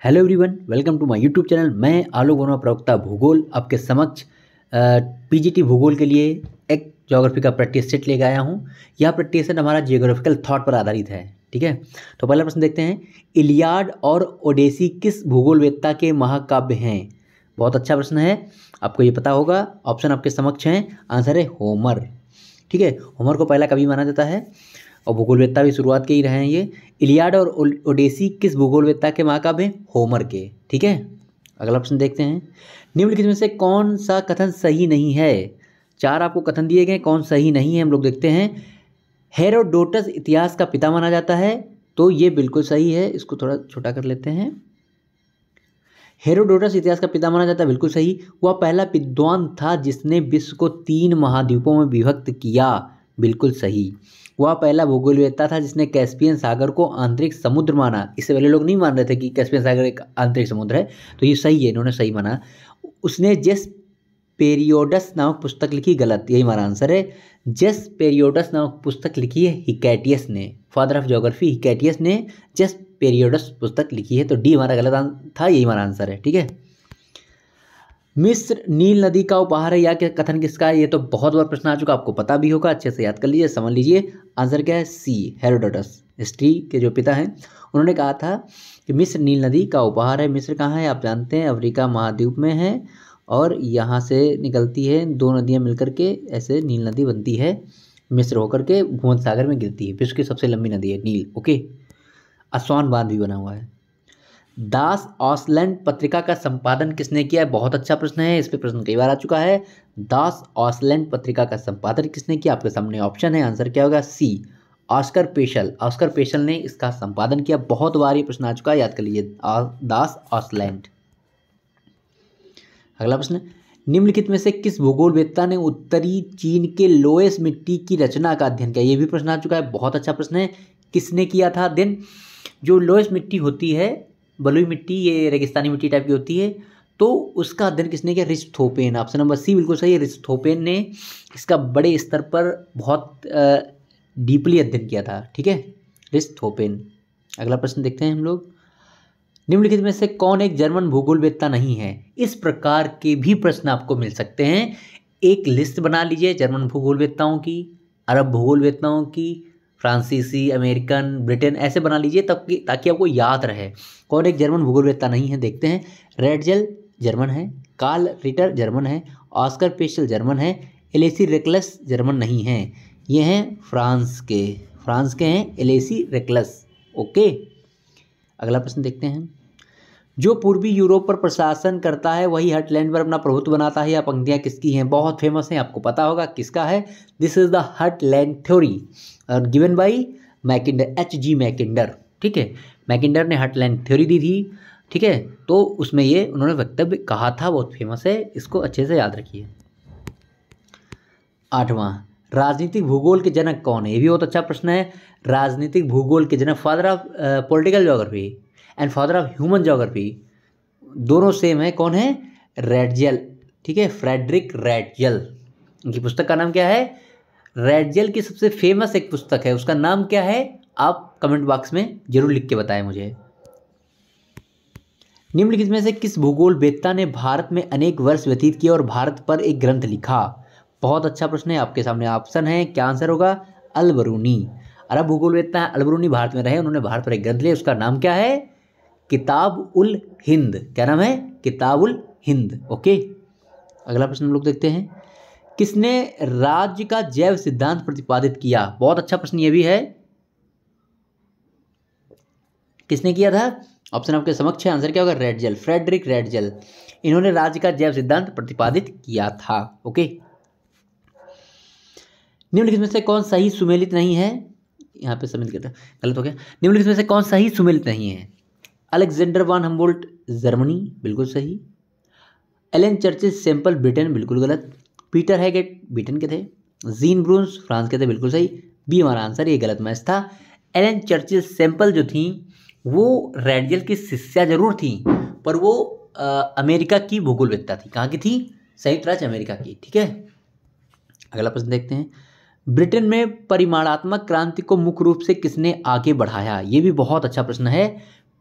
Hello everyone, welcome to my YouTube channel. मैं आलोक वर्मा, प्रवक्ता भूगोल, आपके समक्ष पीजीटी भूगोल के लिए एक ज्योग्राफी का प्रैक्टिस सेट लेकर आया हूँ। यह प्रैक्टिस सेट हमारा जियोग्राफिकल थॉट पर आधारित है। ठीक है, तो पहला प्रश्न देखते हैं। इलियाड और ओडेसी किस भूगोलवेत्ता के महाकाव्य हैं? बहुत अच्छा प्रश्न है, आपको ये पता होगा। ऑप्शन आपके समक्ष हैं। आंसर है होमर। ठीक है, होमर को पहला कवि माना जाता है और भूगोलवेत्ता भी शुरुआत के ही रहे हैं ये। इलियाड और ओडेसी किस भूगोलवेत्ता के महाकाव्य हैं? होमर के। ठीक है, अगला प्रश्न देखते हैं। निम्नलिखित में से कौन सा कथन सही नहीं है? चार आपको कथन दिए गए, कौन सही नहीं है हम लोग देखते हैं। हेरोडोटस इतिहास का पिता माना जाता है, तो ये बिल्कुल सही है। इसको थोड़ा छोटा कर लेते हैं। हेरोडोटस इतिहास का पिता माना जाता है, बिल्कुल सही। वह पहला विद्वान था जिसने विश्व को 3 महाद्वीपों में विभक्त किया, बिल्कुल सही। वह पहला भूगोलवेत्ता था जिसने कैस्पियन सागर को आंतरिक समुद्र माना। इससे पहले लोग नहीं मान रहे थे कि कैस्पियन सागर एक आंतरिक समुद्र है, तो ये सही है, इन्होंने सही माना। उसने जेस पेरियोडस नामक पुस्तक लिखी, गलत, यही हमारा आंसर है। जेस पेरियोडस नामक पुस्तक लिखी है हिकैटियस ने, फादर ऑफ ज्योग्राफी हिकैटियस ने जेस पेरियोडस पुस्तक लिखी है, तो डी हमारा गलत था, यही हमारा आंसर है। ठीक है, मिस्र नील नदी का उपहार है, या क्या कथन किसका है? ये तो बहुत बार प्रश्न आ चुका, आपको पता भी होगा, अच्छे से याद कर लीजिए, समझ लीजिए। आंसर क्या है? सी, हेरोडोटस, हिस्ट्री के जो पिता हैं, उन्होंने कहा था कि मिस्र नील नदी का उपहार है। मिस्र कहाँ है आप जानते हैं? अफ्रीका महाद्वीप में है, और यहाँ से निकलती है 2 नदियाँ मिलकर के ऐसे नील नदी बनती है, मिस्र होकर के भूमध्य सागर में गिरती है। विश्व की सबसे लंबी नदी है नील। ओके, असवान बांध भी बना हुआ है। दास ऑसलैंड पत्रिका का संपादन किसने किया है? बहुत अच्छा प्रश्न है, इस पे प्रश्न कई बार आ चुका है। दास ऑसलैंड पत्रिका का संपादन किसने किया? आपके सामने ऑप्शन है, आंसर क्या होगा? सी, ऑस्कर पेशल। ऑस्कर पेशल ने इसका संपादन किया। बहुत बार ये प्रश्न आ चुका है, याद कर लीजिए, दास ऑसलैंड। अगला प्रश्न, निम्नलिखित में से किस भूगोलवेत्ता ने उत्तरी चीन के लोएस मिट्टी की रचना का अध्ययन किया? ये भी प्रश्न आ चुका है, बहुत अच्छा प्रश्न है। किसने किया था अध्ययन? जो लोएस मिट्टी होती है, बलुई मिट्टी, ये रेगिस्तानी मिट्टी टाइप की होती है, तो उसका अध्ययन किसने किया? रिस्टोफेन। ऑप्शन नंबर सी बिल्कुल सही है, रिस्टोफेन ने इसका बड़े स्तर पर बहुत डीपली अध्ययन किया था। ठीक है, रिस्टोफेन। अगला प्रश्न देखते हैं हम लोग। निम्नलिखित में से कौन एक जर्मन भूगोलवेत्ता नहीं है? इस प्रकार के भी प्रश्न आपको मिल सकते हैं। एक लिस्ट बना लीजिए जर्मन भूगोलवेत्ताओं की, अरब भूगोलवेत्ताओं की, फ्रांसीसी, अमेरिकन, ब्रिटेन, ऐसे बना लीजिए तब कि ताकि आपको याद रहे कौन एक जर्मन भूगोलवेत्ता नहीं है। देखते हैं। रेडजेल जर्मन है, कार्ल रिटर जर्मन है, ऑस्कर पेशल जर्मन है, एलेसी रेकलस जर्मन नहीं है। ये हैं फ्रांस के हैं एलेसी रेकलस। ओके, अगला प्रश्न देखते हैं। जो पूर्वी यूरोप पर प्रशासन करता है वही हटलैंड पर अपना प्रभुत्व बनाता है। या पंक्तियाँ किसकी हैं? बहुत फेमस हैं, आपको पता होगा किसका है। This is the heartland theory given by Mackinder, H.G. Mackinder. ठीक है, मैकिंडर ने हटलैंड थ्योरी दी थी। ठीक है, तो उसमें ये उन्होंने वक्तव्य कहा था, बहुत फेमस है, इसको अच्छे से याद रखिए। 8वां, राजनीतिक भूगोल के जनक कौन है? ये भी बहुत अच्छा प्रश्न है। राजनीतिक भूगोल के जनक, father of political geography and father of human geography, दोनों सेम है। कौन है? रेडजेल। ठीक है, फ्रेडरिक रेडजेल। उनकी पुस्तक का नाम क्या है? रेडजेल की सबसे फेमस एक पुस्तक है, उसका नाम क्या है? आप कमेंट बॉक्स में जरूर लिख के बताएं मुझे। निम्नलिखित में से किस भूगोलवेत्ता ने भारत में अनेक वर्ष व्यतीत किए और भारत पर एक ग्रंथ लिखा? बहुत अच्छा प्रश्न है, आपके सामने ऑप्शन है, क्या आंसर होगा? अल-बरूनी। अरब भूगोलवेत्ता है अल-बरूनी, भारत में रहे, उन्होंने भारत पर एक ग्रंथ लिया, उसका नाम क्या है? किताब उल हिंद। क्या नाम है? किताब उल हिंद। ओके, अगला प्रश्न हम लोग देखते हैं। किसने राज्य का जैव सिद्धांत प्रतिपादित किया? बहुत अच्छा प्रश्न ये भी है, किसने किया था? ऑप्शन आपके समक्ष है, आंसर क्या होगा? Ratzel, Friedrich Ratzel. इन्होंने राज्य का जैव सिद्धांत प्रतिपादित किया था। ओके, निम्नलिखित में से कौन सही सुमेलित नहीं है? यहाँ पे सम्मिलित करता, गलत हो गया। निम्नलिखित में से कौन सही सुमेलित नहीं है? अलेक्जेंडर वान हम्बोल्ट जर्मनी, बिल्कुल सही। एलन चर्चिल सैंपल ब्रिटेन, बिल्कुल गलत। पीटर हैगेट ब्रिटेन के थे। जीन ब्रून्स फ्रांस के थे, बिल्कुल सही। बी हमारा आंसर, ये गलत मैच था। एलन चर्चिल सैंपल जो थी वो रेडजेल की शिष्या जरूर थी, पर वो अमेरिका की भूगोलवेत्ता थी। कहाँ की थी? संयुक्त राज्य अमेरिका की। ठीक है, अगला प्रश्न देखते हैं। ब्रिटेन में परिमाणात्मक क्रांति को मुख्य रूप से किसने आगे बढ़ाया? ये भी बहुत अच्छा प्रश्न है।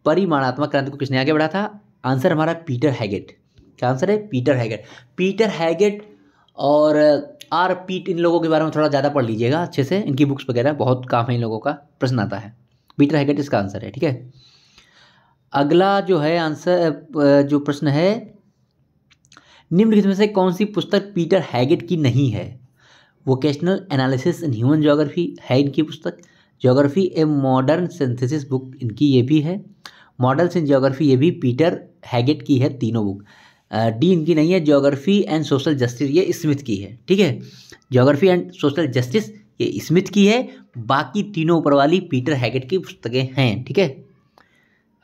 परिमाणात्मक क्रांति को किसने आगे बढ़ा था? आंसर हमारा पीटर हैगेट। क्या आंसर है? Peter Haggett. पीटर हैगेट और आर पीट, इन लोगों के बारे में थोड़ा ज़्यादा पढ़ लीजिएगा अच्छे से, इनकी बुक्स वगैरह बहुत काम है इन लोगों का, प्रश्न आता है। पीटर हैगेट इसका आंसर है, ठीक है। अगला जो है आंसर, जो प्रश्न है, निम्नलिखित में से कौन सी पुस्तक पीटर हैगेट की नहीं है? Vocational analysis in human geography है इनकी पुस्तक। Geography a modern synthesis book इनकी ये भी है। मॉडल्स इन ज्योग्राफी ये भी पीटर हैगेट की है, तीनों बुक। डी इनकी नहीं है। ज्योग्राफी एंड सोशल जस्टिस ये स्मिथ की है, ठीक है। ज्योग्राफी एंड सोशल जस्टिस ये स्मिथ की है, बाकी तीनों ऊपर वाली पीटर हैगेट की पुस्तकें हैं, ठीक है।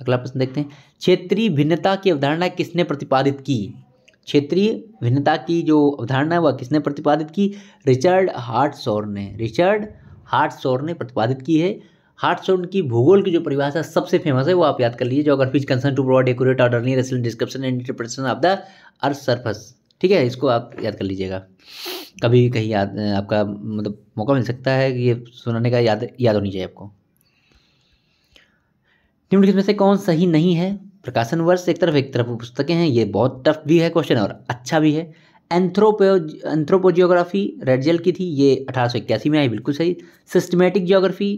अगला प्रश्न देखते हैं। क्षेत्रीय भिन्नता की अवधारणा किसने प्रतिपादित की? क्षेत्रीय भिन्नता की जो अवधारणा है वह किसने प्रतिपादित की? रिचर्ड हार्टशॉर्न ने। रिचर्ड हार्टशॉर्न ने प्रतिपादित की है। हार्टशॉर्न की भूगोल की जो परिभाषा सबसे फेमस है वो आप याद कर लीजिए। Geography is concern to provide accurate orderly rational description and interpretation of the earth surface, ठीक है। इसको आप याद कर लीजिएगा, कभी कहीं याद आपका मतलब मौका मिल सकता है कि ये सुनाने का, याद होनी चाहिए आपको। निम्नलिखित में से कौन सही नहीं है? प्रकाशन वर्ष एक तरफ पुस्तकें हैं, ये बहुत टफ भी है क्वेश्चन और अच्छा भी है। एंथ्रोपोजियोग्राफी रेडजेल की थी, ये 1881 में आई, बिल्कुल सही। सिस्टमेटिक ज्योग्राफी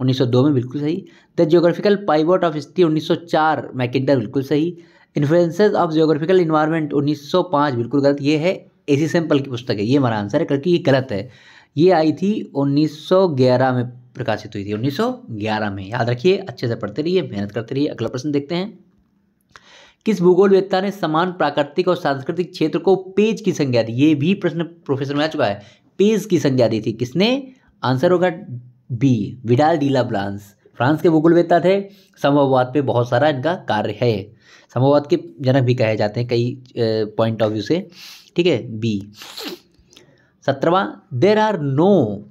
1902 में, बिल्कुल सही। The geographical pivot of history 1904 Mackinder, बिल्कुल सही। इन्फ्लुएंसेस ऑफ ज्योग्राफिकल इन्वायरमेंट 1905, बिल्कुल गलत। ये है एसी सैम्पल की पुस्तक है, ये हमारा आंसर है, क्योंकि ये गलत है। ये आई थी 1911 में, प्रकाशित हुई थी 1911 में। याद रखिए, अच्छे से पढ़ते रहिए, मेहनत करते रहिए। अगला प्रश्न देखते हैं। किस भूगोलवेत्ता ने समान प्राकृतिक और सांस्कृतिक क्षेत्र को पेज की संज्ञा दी? ये भी प्रश्न प्रोफेसर में आ चुका है। पेज की संज्ञा दी थी किसने? आंसर होगा बी, विडाल डी ला ब्लांस। फ्रांस के भूगोलवेत्ता थे। संभववाद पे बहुत सारा इनका कार्य है, संभववाद के जनक भी कहे जाते हैं कई पॉइंट ऑफ व्यू से, ठीक है। बी। 17वां, there are no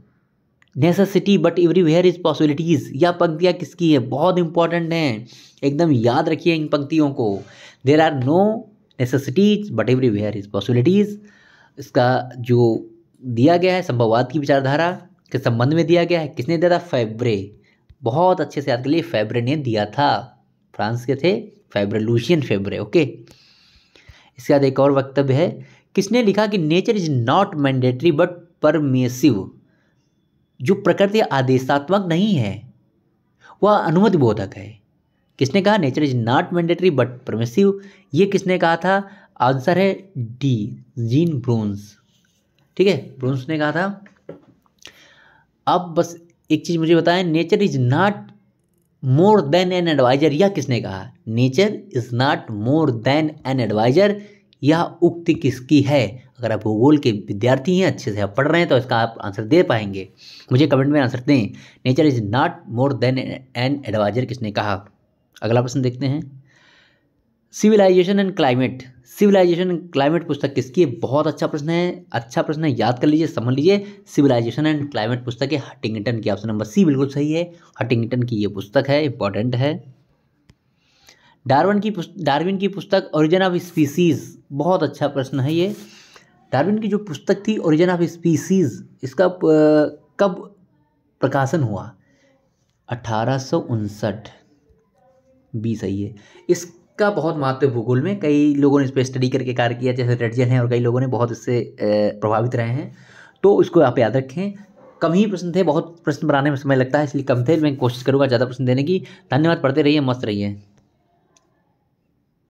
necessity but everywhere is possibilities. यह पंक्तियाँ किसकी है? बहुत इंपॉर्टेंट हैं, एकदम याद रखिए इन पंक्तियों को। There are no necessities but everywhere is possibilities, इसका जो दिया गया है संभववाद की विचारधारा के संबंध में दिया गया है। किसने दिया था? फेब्रे। बहुत अच्छे से याद कर लिए, फेब्रे ने दिया था। फ्रांस के थे फेब्रे, लूशियन फेब्रे, ओके। इसके बाद एक और वक्तव्य है। किसने लिखा कि nature is not mandatory but permissive? जो प्रकृति आदेशात्मक नहीं है वह अनुमति बोधक है। किसने कहा? Nature is not mandatory but permissive. ये किसने कहा था? आंसर है डी, जीन ब्रून्स, ठीक है, ब्रून्स ने कहा था। अब बस एक चीज मुझे बताएं, nature is not more than an adviser, यह किसने कहा? Nature is not more than an adviser, यह उक्ति किसकी है? अगर आप भूगोल के विद्यार्थी हैं, अच्छे से आप पढ़ रहे हैं, तो इसका आप आंसर दे पाएंगे। मुझे कमेंट में आंसर दें। Nature is not more than an adviser किसने कहा? अगला प्रश्न देखते हैं। Civilization and climate, civilization and climate पुस्तक किसकी है? बहुत अच्छा प्रश्न है, अच्छा प्रश्न है, याद कर लीजिए, समझ लीजिए। सिविलाइजेशन एंड क्लाइमेट पुस्तक है हंटिंगटन की, ऑप्शन नंबर सी बिल्कुल सही है। हंटिंगटन की ये पुस्तक है, इंपॉर्टेंट है। डार्विन की पुस्तक ओरिजिन ऑफ स्पीसीज, बहुत अच्छा प्रश्न है ये। डार्विन की जो पुस्तक थी ओरिजिन ऑफ स्पीसीज, इसका कब प्रकाशन हुआ? 1859, बी सही है। इसका बहुत महत्व है भूगोल में, कई लोगों ने इस पर स्टडी करके कार्य किया, जैसे रेडजेल हैं और कई लोगों ने बहुत इससे प्रभावित रहे हैं, तो इसको आप याद रखें। कम ही प्रश्न थे, बहुत प्रश्न बनाने में समय लगता है, इसलिए कम थे। मैं कोशिश करूँगा ज़्यादा प्रश्न देने की। धन्यवाद, पढ़ते रहिए, मस्त रहिए।